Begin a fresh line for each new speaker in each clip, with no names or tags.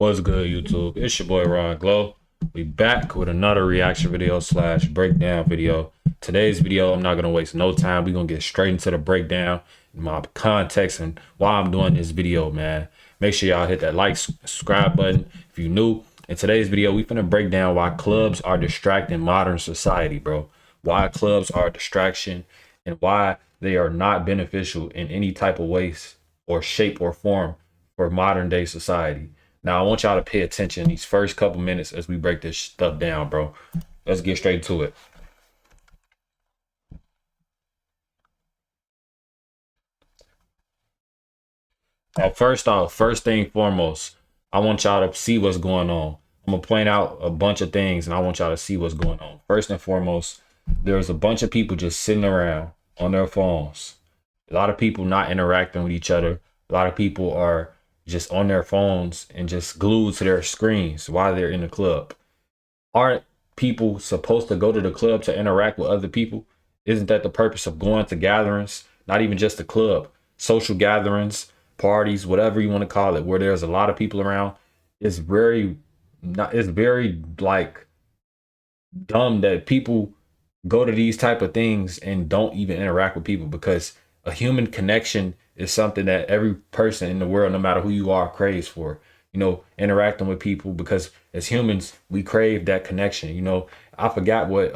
What's good, YouTube? It's your boy Rongloo. We back with another reaction video slash breakdown video. Today's video, I'm not gonna waste no time. We're gonna get straight into the breakdown, my context, and why I'm doing this video, man. Make sure y'all hit that like, subscribe button if you new. In today's video, we finna break down why clubs are distracting modern society, bro. Why clubs are a distraction and why they are not beneficial in any type of ways or shape or form for modern day society. Now, I want y'all to pay attention these first couple minutes as we break this stuff down, bro. Let's get straight to it. First off, first thing foremost, I want y'all to see what's going on. I'm gonna point out a bunch of things and I want y'all to see what's going on. First and foremost, there's a bunch of people just sitting around on their phones. A lot of people not interacting with each other. A lot of people are just on their phones and just glued to their screens while they're in the club. Aren't people supposed to go to the club to interact with other people? Isn't that the purpose of going to gatherings? Not even just the club, social gatherings, parties, whatever you want to call it, where there's a lot of people around. It's very not it's very like dumb that people go to these type of things and don't even interact with people, because a human connection is something that every person in the world, no matter who you are, craves for. Interacting with people, because as humans we crave that connection. I forgot what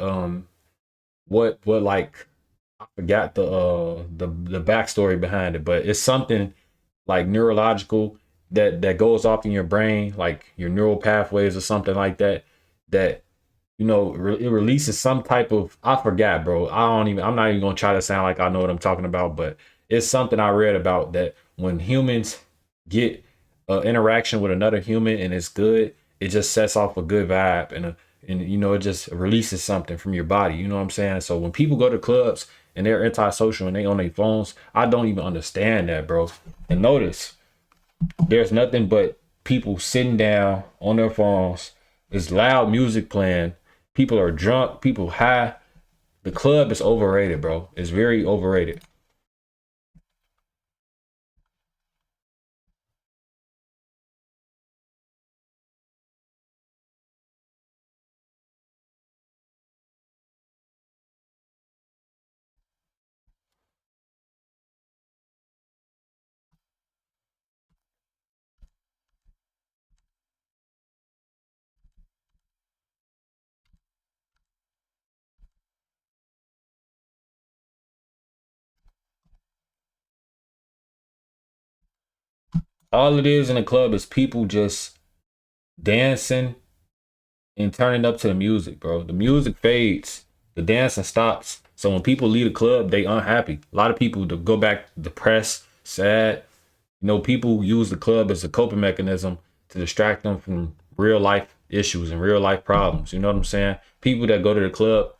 like I forgot the backstory behind it, but it's something like neurological that goes off in your brain, like your neural pathways or something like that, that it releases some type of, I forgot, bro. I'm not even gonna try to sound like I know what I'm talking about, but it's something I read about, that when humans get interaction with another human and it's good, it just sets off a good vibe, and it just releases something from your body. You know what I'm saying? So when people go to clubs and they're antisocial and they on their phones, I don't even understand that, bro. And notice, there's nothing but people sitting down on their phones. There's loud music playing. People are drunk. People high. The club is overrated, bro. It's very overrated. All it is in a club is people just dancing and turning up to the music, bro. The music fades, the dancing stops. So when people leave the club, they unhappy. A lot of people to go back depressed, sad. People use the club as a coping mechanism to distract them from real life issues and real life problems. You know what I'm saying? People that go to the club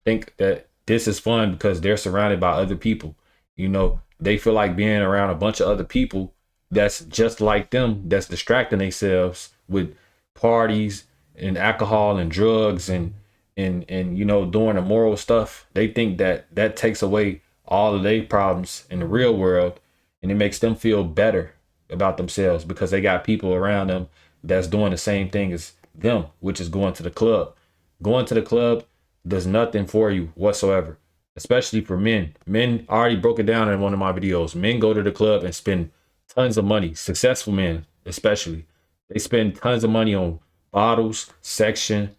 think that this is fun because they're surrounded by other people. They feel like being around a bunch of other people that's just like them, that's distracting themselves with parties and alcohol and drugs and doing immoral stuff. They think that that takes away all of their problems in the real world, and it makes them feel better about themselves because they got people around them that's doing the same thing as them, which is going to the club. Going to the club does nothing for you whatsoever, especially for men. Men, I already broke it down in one of my videos. Men go to the club and spend tons of money. Successful men, especially, they spend tons of money on bottles, section,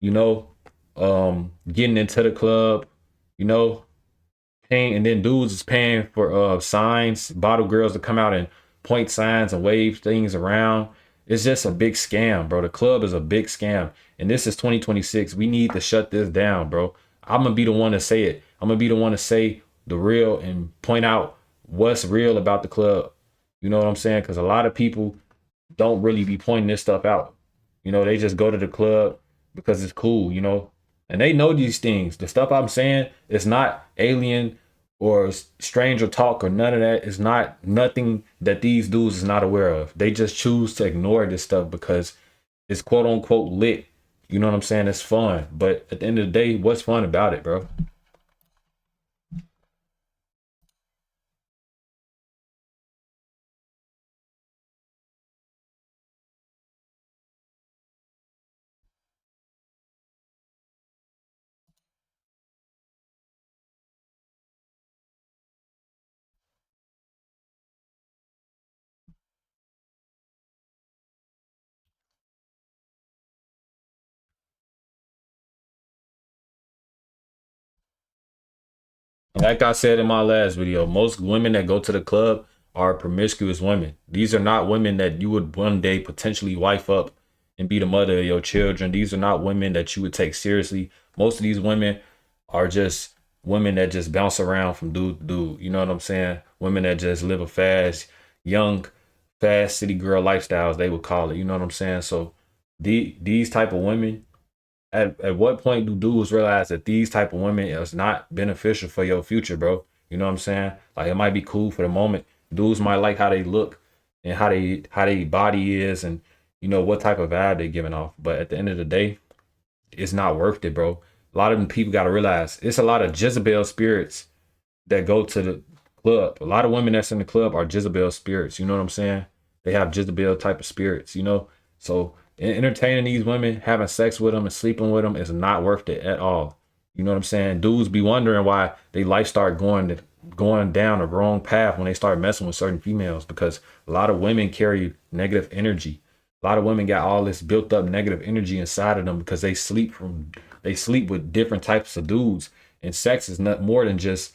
you know, getting into the club, you know, paying, and then dudes is paying for signs, bottle girls to come out and point signs and wave things around. It's just a big scam, bro. The club is a big scam. And this is 2026. We need to shut this down, bro. I'm gonna be the one to say it. I'm gonna be the one to say the real and point out what's real about the club. You know what I'm saying? Because a lot of people don't really be pointing this stuff out. They just go to the club because it's cool, and they know these things. The stuff I'm saying is not alien or stranger talk or none of that. It's not nothing that these dudes is not aware of. They just choose to ignore this stuff because it's quote unquote lit. You know what I'm saying? It's fun. But at the end of the day, what's fun about it, bro? Like I said in my last video, most women that go to the club are promiscuous women. These are not women that you would one day potentially wife up and be the mother of your children. These are not women that you would take seriously. Most of these women are just women that just bounce around from dude to dude. You know what I'm saying? Women that just live a fast, young, fast city girl lifestyles, they would call it. You know what I'm saying? So these type of women, at what point do dudes realize that these type of women is not beneficial for your future, bro? You know what I'm saying? Like it might be cool for the moment. Dudes might like how they look and how they body is and you know what type of vibe they giving off. But at the end of the day, it's not worth it, bro. A lot of them people gotta realize it's a lot of Jezebel spirits that go to the club. A lot of women that's in the club are Jezebel spirits. You know what I'm saying? They have Jezebel type of spirits, you know? So entertaining these women, having sex with them and sleeping with them is not worth it at all. You know what I'm saying? Dudes be wondering why they life start going down the wrong path when they start messing with certain females because a lot of women carry negative energy. A lot of women got all this built up negative energy inside of them because they sleep with different types of dudes. And sex is not more than just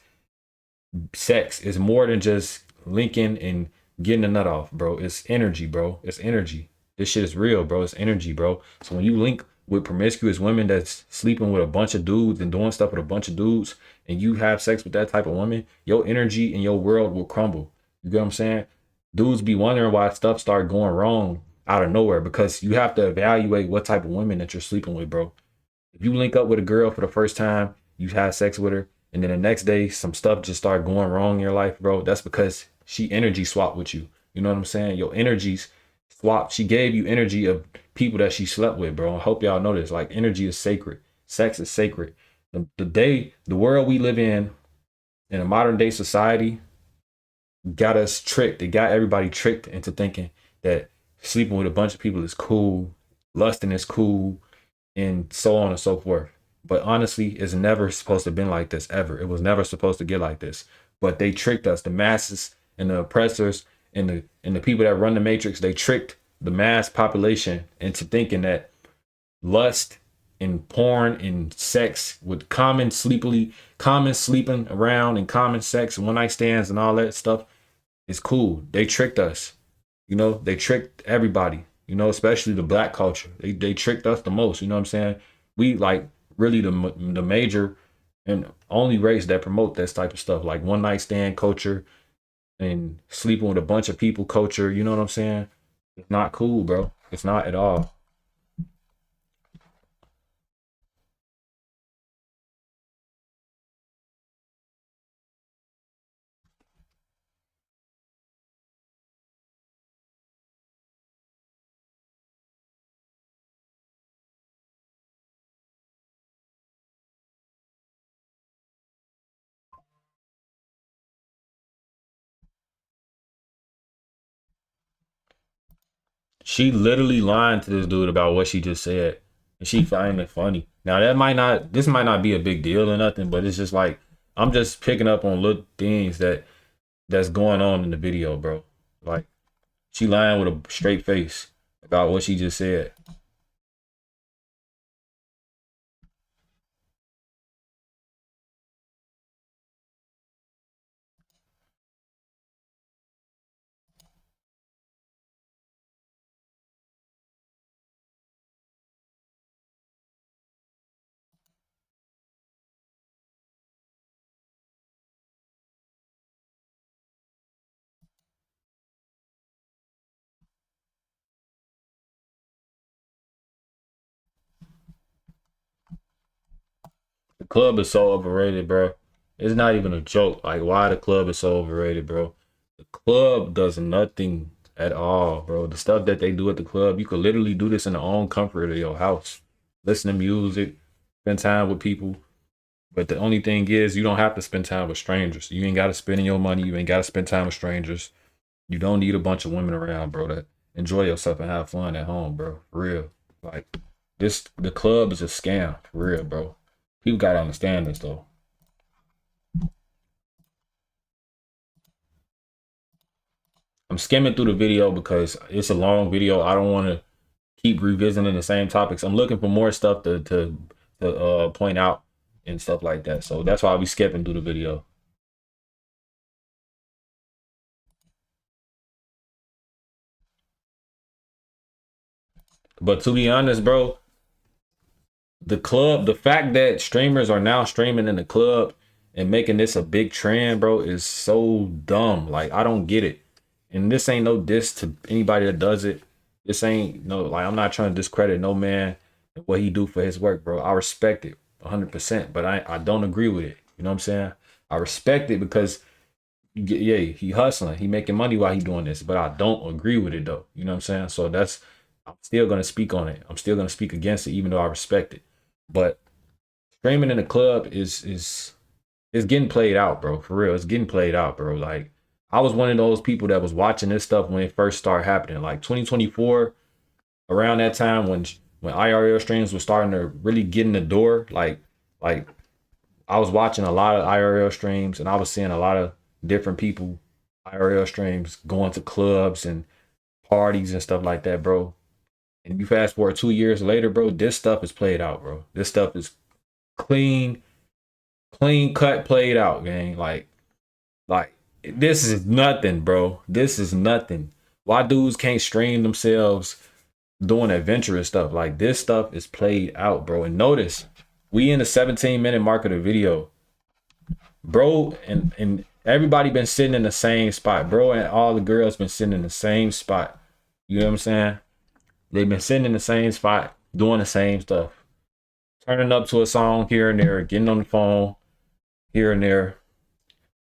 sex. Is more than just linking and getting a nut off, bro. It's energy, bro. It's energy. This shit is real, bro. It's energy, bro. So when you link with promiscuous women that's sleeping with a bunch of dudes and doing stuff with a bunch of dudes, and you have sex with that type of woman, your energy and your world will crumble. You get what I'm saying? Dudes be wondering why stuff start going wrong out of nowhere because you have to evaluate what type of women that you're sleeping with, bro. If you link up with a girl for the first time, you have sex with her, and then the next day some stuff just start going wrong in your life, bro, that's because she energy swapped with you. You know what I'm saying? Your energies swapped. She gave you energy of people that she slept with, bro. I hope y'all know this. Like energy is sacred. Sex is sacred. The world we live in a modern day society, got us tricked. It got everybody tricked into thinking that sleeping with a bunch of people is cool, lusting is cool, and so on and so forth. But honestly, it's never supposed to have been like this ever. It was never supposed to get like this. But they tricked us, the masses and the oppressors and the people that run the matrix. They tricked the mass population into thinking that lust and porn and sex with common sleeping around and common sex and one night stands and all that stuff is cool. They tricked us. You know, they tricked everybody, you know, especially the black culture. They tricked us the most, you know what I'm saying? We like really the major and only race that promote this type of stuff, like one night stand culture and sleeping with a bunch of people culture, you know what I'm saying? It's not cool, bro. It's not at all. She literally lying to this dude about what she just said. And she finding it funny. Now this might not be a big deal or nothing, but it's just like I'm just picking up on little things that's going on in the video, bro. Like she lying with a straight face about what she just said. The club is so overrated, bro. It's not even a joke. Like why the club is so overrated, bro. The club does nothing at all, bro. The stuff that they do at the club, you could literally do this in the own comfort of your house. Listen to music, spend time with people. But the only thing is, you don't have to spend time with strangers. You ain't got to spend your money. You ain't got to spend time with strangers. You don't need a bunch of women around, bro. That enjoy yourself and have fun at home, bro. For real. Like the club is a scam. For real, bro. People gotta understand this though. I'm skimming through the video because it's a long video. I don't want to keep revisiting the same topics. I'm looking for more stuff to point out and stuff like that. So that's why I'll be skipping through the video. But to be honest, bro, the fact that streamers are now streaming in the club and making this a big trend, bro, is so dumb. Like, I don't get it. And this ain't no diss to anybody that does it. This ain't no, like, I'm not trying to discredit no man and what he do for his work, bro. I respect it 100%, but I don't agree with it. You know what I'm saying? I respect it because yeah, he hustling, he making money while he doing this, but I don't agree with it though. You know what I'm saying? So that's, I'm still gonna speak on it. I'm still gonna speak against it, even though I respect it. But streaming in the club is getting played out, bro. For real, it's getting played out, bro. Like, I was one of those people that was watching this stuff when it first started happening, like 2024, around that time when IRL streams was starting to really get in the door. Like I was watching a lot of IRL streams, and I was seeing a lot of different people IRL streams going to clubs and parties and stuff like that, bro. And you fast forward 2 years later, bro, this stuff is played out, bro. This stuff is clean, clean cut, played out, gang. Like this is nothing, bro. This is nothing. Why dudes can't stream themselves doing adventurous stuff? Like, this stuff is played out, bro. And notice, we in the 17-minute mark of the video, bro, and everybody been sitting in the same spot, bro, and all the girls been sitting in the same spot. You know what I'm saying? They've been sitting in the same spot, doing the same stuff, turning up to a song here and there, getting on the phone here and there,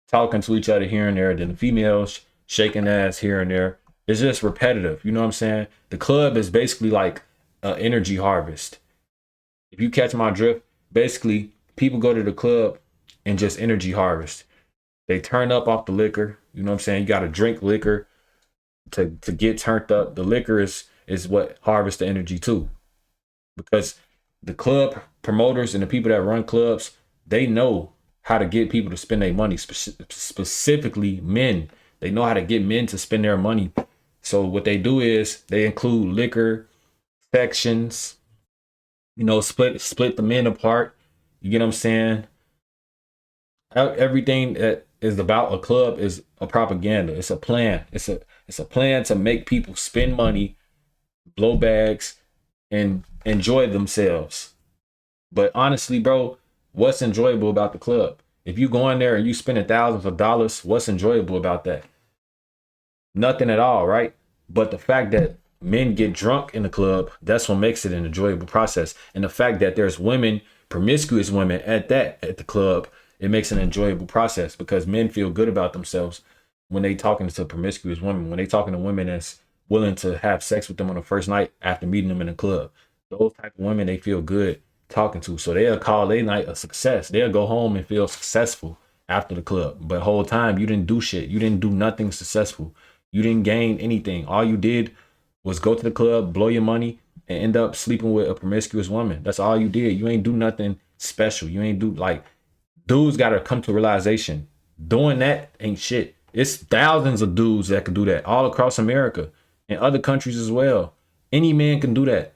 talking to each other here and there. Then the females shaking ass here and there. It's just repetitive. You know what I'm saying? The club is basically like an energy harvest. If you catch my drift, basically people go to the club and just energy harvest. They turn up off the liquor. You know what I'm saying? You got to drink liquor to get turned up. The liquor is what harvests the energy too, because the club promoters and the people that run clubs, they know how to get people to spend their money, specifically men. They know how to get men to spend their money. So what they do is they include liquor sections, you know, split the men apart. You get what I'm saying? Everything that is about a club is a propaganda. It's a plan. It's a plan to make people spend money, blow bags, and enjoy themselves. But honestly, bro, what's enjoyable about the club? If you go in there and you spending thousands of dollars, what's enjoyable about that? Nothing at all, right? But the fact that men get drunk in the club, that's what makes it an enjoyable process. And the fact that there's women, promiscuous women at the club, it makes an enjoyable process because men feel good about themselves when they talking to promiscuous women, when they talking to women that's willing to have sex with them on the first night after meeting them in the club. Those type of women they feel good talking to. So they'll call their night a success. They'll go home and feel successful after the club. But whole time you didn't do shit. You didn't do nothing successful. You didn't gain anything. All you did was go to the club, blow your money, and end up sleeping with a promiscuous woman. That's all you did. You ain't do nothing special. You ain't do, like, dudes gotta come to realization. Doing that ain't shit. It's thousands of dudes that can do that all across America and other countries as well. Any man can do that.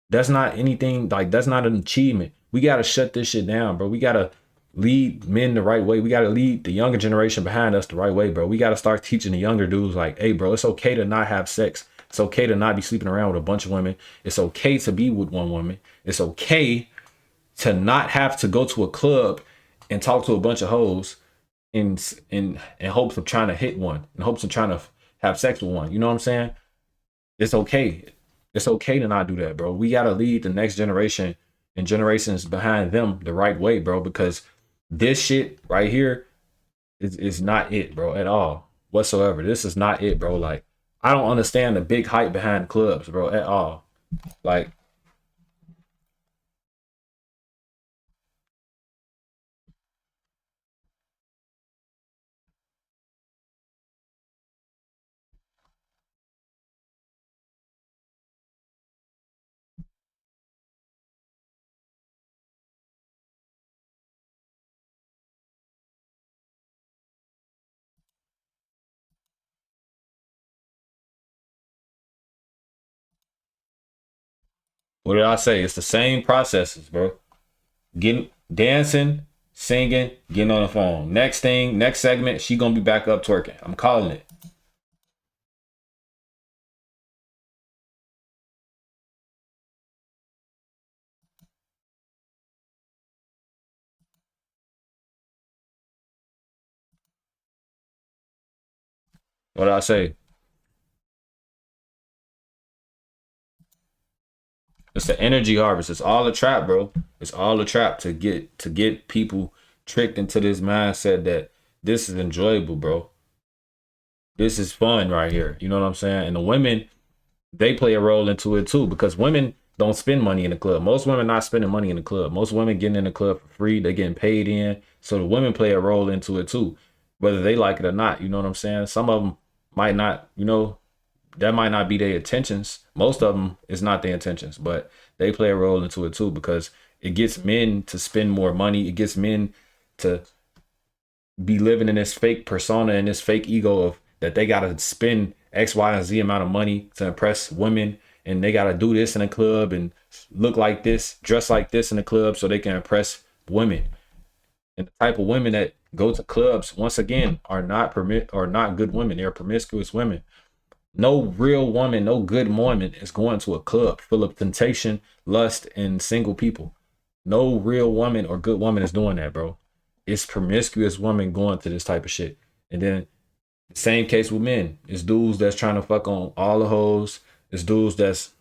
That's not anything, like, that's not an achievement. We gotta shut this shit down, bro. We gotta lead men the right way. We gotta lead the younger generation behind us the right way, bro. We gotta start teaching the younger dudes, like, hey, bro, it's okay to not have sex. It's okay to not be sleeping around with a bunch of women. It's okay to be with one woman. It's okay to not have to go to a club and talk to a bunch of hoes in hopes of trying to hit one, in hopes of trying to have sex with one. You know what I'm saying? It's okay. It's okay to not do that, bro. We gotta lead the next generation and generations behind them the right way, bro, because this shit right here is not it, bro, at all. Whatsoever. This is not it, bro. Like, I don't understand the big hype behind clubs, bro, at all. Like, what did I say? It's the same processes, bro. Getting dancing, singing, getting on the phone. Next thing, next segment, she gonna be back up twerking. I'm calling it. What I say? It's the energy harvest. It's all a trap, bro. It's all a trap to get people tricked into this mindset that this is enjoyable, bro. This is fun right here. You know what I'm saying? And the women, they play a role into it too because women don't spend money in the club. Most women not spending money in the club. Most women getting in the club for free. They getting paid in. So the women play a role into it too, whether they like it or not. You know what I'm saying? Some of them might not, that might not be their intentions. Most of them is not their intentions, but they play a role into it too because it gets men to spend more money. It gets men to be living in this fake persona and this fake ego of that they gotta spend X, Y, and Z amount of money to impress women, and they gotta do this in a club and look like this, dress like this in the club so they can impress women. And the type of women that go to clubs, once again, are not good women. They're promiscuous women. No real woman, no good woman is going to a club full of temptation, lust, and single people. No real woman or good woman is doing that, bro. It's promiscuous women going to this type of shit. And then same case with men. It's dudes that's trying to fuck on all the hoes. It's dudes that's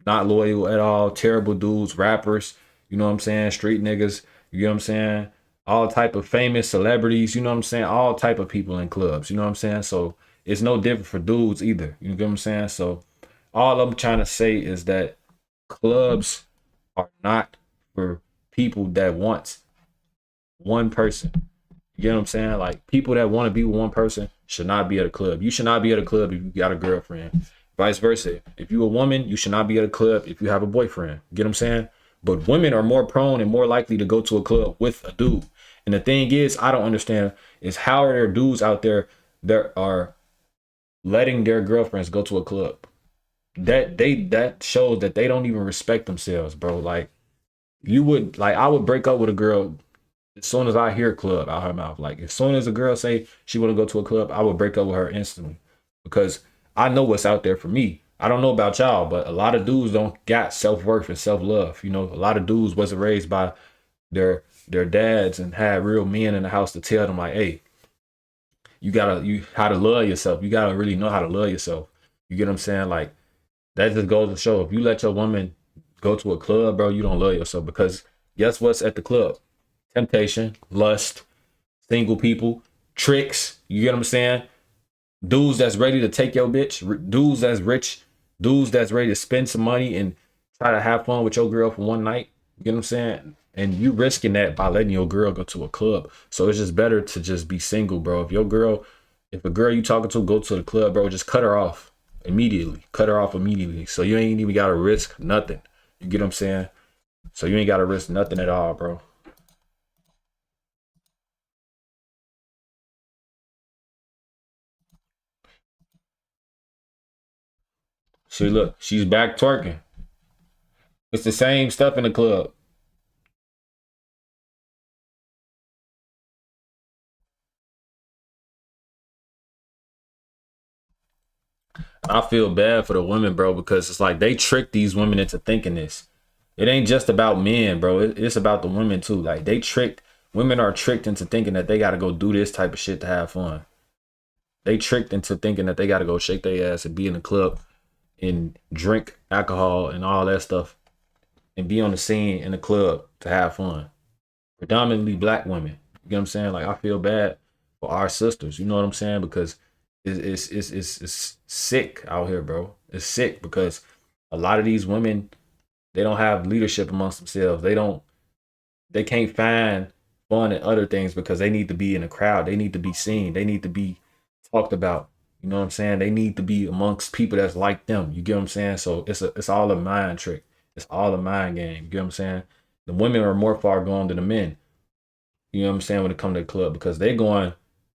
not loyal at all. Terrible dudes, rappers. You know what I'm saying? Street niggas. You know what I'm saying? All type of famous celebrities. You know what I'm saying? All type of people in clubs. You know what I'm saying? So it's no different for dudes either. You know what I'm saying? So all I'm trying to say is that clubs are not for people that want one person. You know what I'm saying? Like people that want to be with one person should not be at a club. You should not be at a club if you got a girlfriend. Vice versa. If you're a woman, you should not be at a club if you have a boyfriend. Get what I'm saying? But women are more prone and more likely to go to a club with a dude. And the thing is, I don't understand is how are there dudes out there that are letting their girlfriends go to a club? That shows that they don't even respect themselves, bro. Like I would break up with a girl as soon as I hear club out her mouth. Like as soon as a girl say she want to go to a club, I would break up with her instantly because I know what's out there for me. I don't know about y'all, but a lot of dudes don't got self-worth and self-love. A lot of dudes wasn't raised by their dads and had real men in the house to tell them like, hey, you how to love yourself. You gotta really know how to love yourself. You get what I'm saying? Like that just goes to show if you let your woman go to a club, bro, you don't love yourself because guess what's at the club? Temptation, lust, single people, tricks. You get what I'm saying? Dudes that's ready to take your bitch, dudes that's rich, dudes that's ready to spend some money and try to have fun with your girl for one night. You get what I'm saying? And you risking that by letting your girl go to a club. So it's just better to just be single, bro. If a girl you talking to go to the club, bro, just cut her off immediately. Cut her off immediately. So you ain't even gotta risk nothing. You get what I'm saying? So you ain't gotta risk nothing at all, bro. See, look, she's back twerking. It's the same stuff in the club. I feel bad for the women, bro, because it's like they trick these women into thinking this. It ain't just about men, bro. It's about the women too. Like women are tricked into thinking that they got to go do this type of shit to have fun. They tricked into thinking that they got to go shake their ass and be in the club and drink alcohol and all that stuff and be on the scene in the club to have fun. Predominantly black women. You know what I'm saying? Like I feel bad for our sisters. You know what I'm saying? Because it's sick out here, bro. It's sick because a lot of these women they don't have leadership amongst themselves. They can't find fun in other things because they need to be in a crowd. They need to be seen. They need to be talked about. You know what I'm saying? They need to be amongst people that's like them. You get what I'm saying? So it's all a mind trick. It's all a mind game. You get what I'm saying? The women are more far gone than the men. You know what I'm saying, when it comes to the club, because they going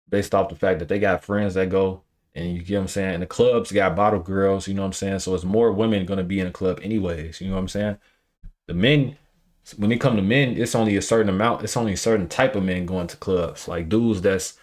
based off the fact that they got friends that go, and you get what I'm saying, and the clubs got bottle girls, you know what I'm saying? So it's more women gonna be in the club anyways, you know what I'm saying? The men, when it come to men, it's only a certain amount, it's only a certain type of men going to clubs. Like dudes that's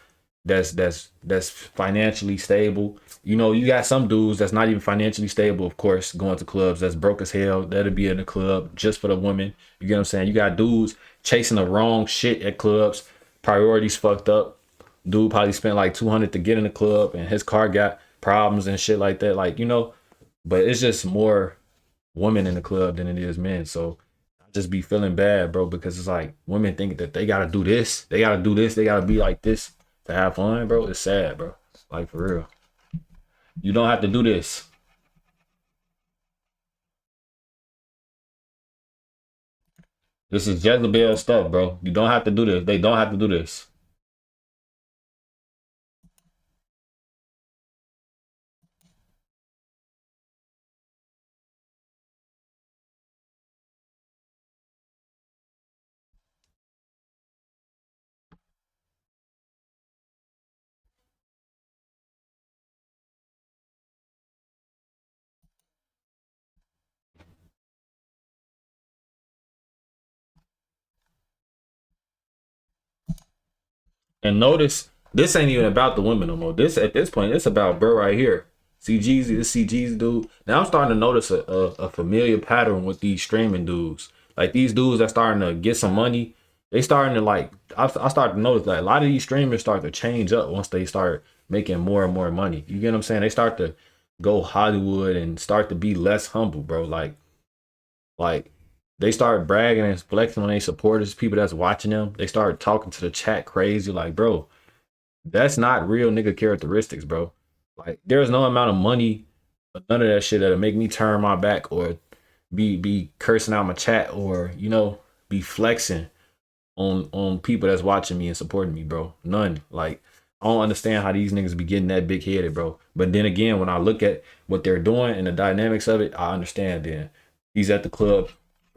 financially stable. You got some dudes that's not even financially stable, of course, going to clubs that's broke as hell. That'll be in the club just for the women. You get what I'm saying? You got dudes chasing the wrong shit at clubs, priorities fucked up. Dude probably spent like 200 to get in the club, and his car got problems and shit like that. Like, but it's just more women in the club than it is men. So I just be feeling bad, bro, because it's like women think that they gotta do this, they gotta do this, they gotta be like this to have fun, bro. It's sad, bro. Like for real. You don't have to do this. This is Jezebel stuff, bro. You don't have to do this. They don't have to do this. And notice this ain't even about the women no more. This at this point, it's about bro right here. See Jeezy, this see Jeezy dude. Now I'm starting to notice a familiar pattern with these streaming dudes. Like these dudes that starting to get some money, they starting to like. I start to notice that a lot of these streamers start to change up once they start making more and more money. You get what I'm saying? They start to go Hollywood and start to be less humble, bro. Like they start bragging and flexing on their supporters, people that's watching them. They start talking to the chat crazy, like, bro, that's not real nigga characteristics, bro. Like, there's no amount of money, none of that shit that'll make me turn my back or be cursing out my chat or be flexing on people that's watching me and supporting me, bro. None. Like, I don't understand how these niggas be getting that big headed, bro. But then again, when I look at what they're doing and the dynamics of it, I understand. Then he's at the club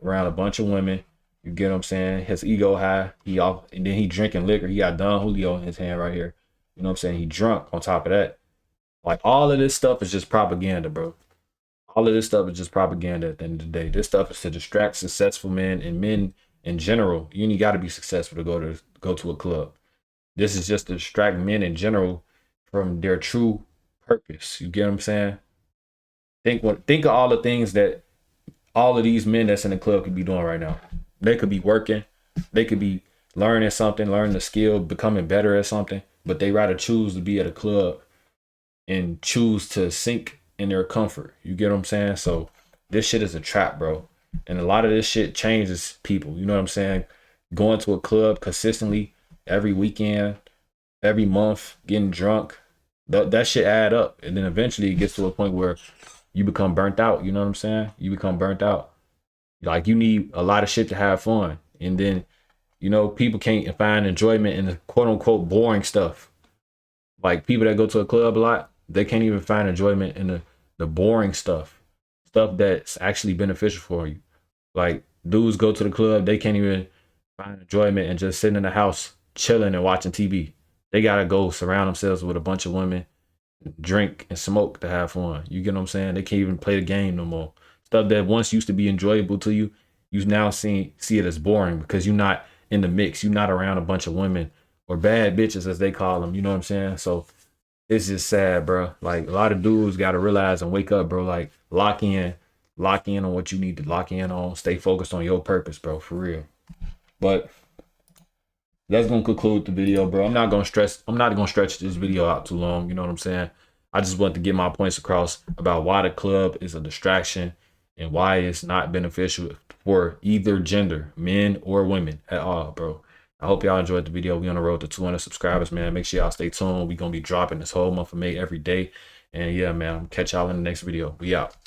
around a bunch of women. You get what I'm saying? His ego high. He off, and then he drinking liquor. He got Don Julio in his hand right here. You know what I'm saying? He drunk on top of that. Like all of this stuff is just propaganda, bro. All of this stuff is just propaganda at the end of the day. This stuff is to distract successful men and men in general. You ain't got to be successful to go to a club. This is just to distract men in general from their true purpose. You get what I'm saying? Think of all the things that all of these men that's in the club could be doing right now. They could be working, they could be learning something, learning a skill, becoming better at something, but they rather choose to be at a club and choose to sink in their comfort. You get what I'm saying? So this shit is a trap, bro. And a lot of this shit changes people. You know what I'm saying? Going to a club consistently every weekend, every month, getting drunk, that shit add up. And then eventually it gets to a point where you become burnt out. You know what I'm saying? You become burnt out. Like you need a lot of shit to have fun. And then, people can't find enjoyment in the quote unquote boring stuff. Like people that go to a club a lot, they can't even find enjoyment in the boring stuff that's actually beneficial for you. Like dudes go to the club, they can't even find enjoyment and just sitting in the house chilling and watching TV. They gotta go surround themselves with a bunch of women, drink and smoke to have fun. You get what I'm saying? They can't even play the game no more. Stuff that once used to be enjoyable to you, you now see it as boring because you're not in the mix. You're not around a bunch of women or bad bitches as they call them. You know what I'm saying? So it's just sad, bro. Like a lot of dudes got to realize and wake up, bro. Like lock in on what you need to lock in on. Stay focused on your purpose, bro. For real. But that's gonna conclude the video, bro. I'm not gonna stretch this video out too long. You know what I'm saying? I just want to get my points across about why the club is a distraction and why it's not beneficial for either gender, men or women at all, bro. I hope y'all enjoyed the video. We on the road to 200 subscribers, man. Make sure y'all stay tuned. We gonna be dropping this whole month of May every day. And yeah, man, catch y'all in the next video. We out.